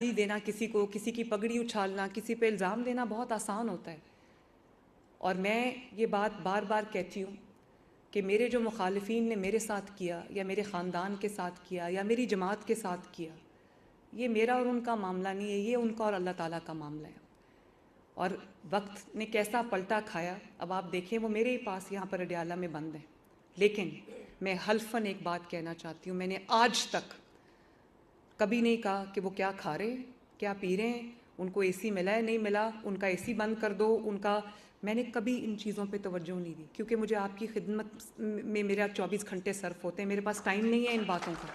دینا کسی کو، کسی کی پگڑی اچھالنا، کسی پہ الزام دینا بہت آسان ہوتا ہے. اور میں یہ بات بار بار کہتی ہوں کہ میرے جو مخالفین نے میرے ساتھ کیا یا میرے خاندان کے ساتھ کیا یا میری جماعت کے ساتھ کیا، یہ میرا اور ان کا معاملہ نہیں ہے، یہ ان کا اور اللہ تعالیٰ کا معاملہ ہے. اور وقت نے کیسا پلٹا کھایا، اب آپ دیکھیں وہ میرے ہی پاس یہاں پر اڈیالہ میں بند ہیں. لیکن میں حلفاً ایک بات کہنا چاہتی ہوں، میں نے آج تک کبھی نہیں کہا کہ وہ کیا کھا رہے ہیں، کیا پی رہے ہیں، ان کو اے سی ملا ہے نہیں ملا، ان کا اے سی بند کر دو، ان کا، میں نے کبھی ان چیزوں پہ توجہ نہیں دی، کیونکہ مجھے آپ کی خدمت میں میرا 24 گھنٹے صرف ہوتے ہیں، میرے پاس ٹائم نہیں ہے ان باتوں کا.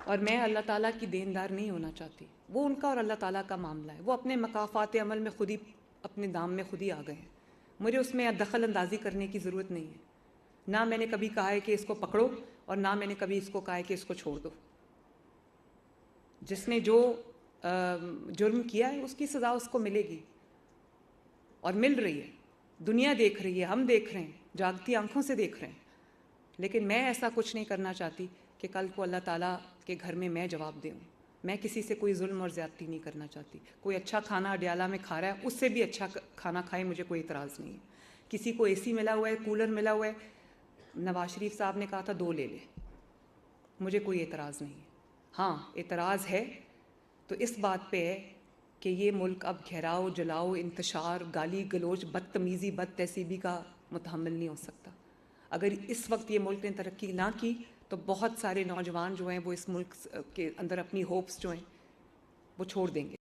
اور میں اللہ تعالیٰ کی دیندار نہیں ہونا چاہتی، وہ ان کا اور اللہ تعالیٰ کا معاملہ ہے. وہ اپنے مقافات عمل میں خود ہی، اپنے دام میں خود ہی آ گئے ہیں، مجھے اس میں دخل اندازی کرنے کی ضرورت نہیں ہے. نہ میں نے کبھی کہا ہے کہ اس کو پکڑو، اور نہ میں نے کبھی اس کو کہا ہے کہ اس کو چھوڑ دو. جس نے جو جرم کیا ہے اس کی سزا اس کو ملے گی، اور مل رہی ہے. دنیا دیکھ رہی ہے، ہم دیکھ رہے ہیں، جاگتی آنکھوں سے دیکھ رہے ہیں. لیکن میں ایسا کچھ نہیں کرنا چاہتی کہ کل کو اللہ تعالیٰ کے گھر میں میں جواب دوں. میں کسی سے کوئی ظلم اور زیادتی نہیں کرنا چاہتی. کوئی اچھا کھانا اڈیالہ میں کھا رہا ہے، اس سے بھی اچھا کھانا کھائے، مجھے کوئی اعتراض نہیں ہے. کسی کو اے سی ملا ہوا ہے، کولر ملا ہوا ہے، نواز شریف صاحب نے کہا تھا 2 لے لے، مجھے کوئی اعتراض نہیں ہے. ہاں اعتراض ہے تو اس بات پہ ہے کہ یہ ملک اب گھیراؤ، جلاؤ، انتشار، گالی گلوچ، بدتمیزی، بد تہذیبی کا متحمل نہیں ہو سکتا. اگر اس وقت یہ ملک نے ترقی نہ کی تو بہت سارے نوجوان جو ہیں وہ اس ملک کے اندر اپنی ہوپس جو ہیں وہ چھوڑ دیں گے.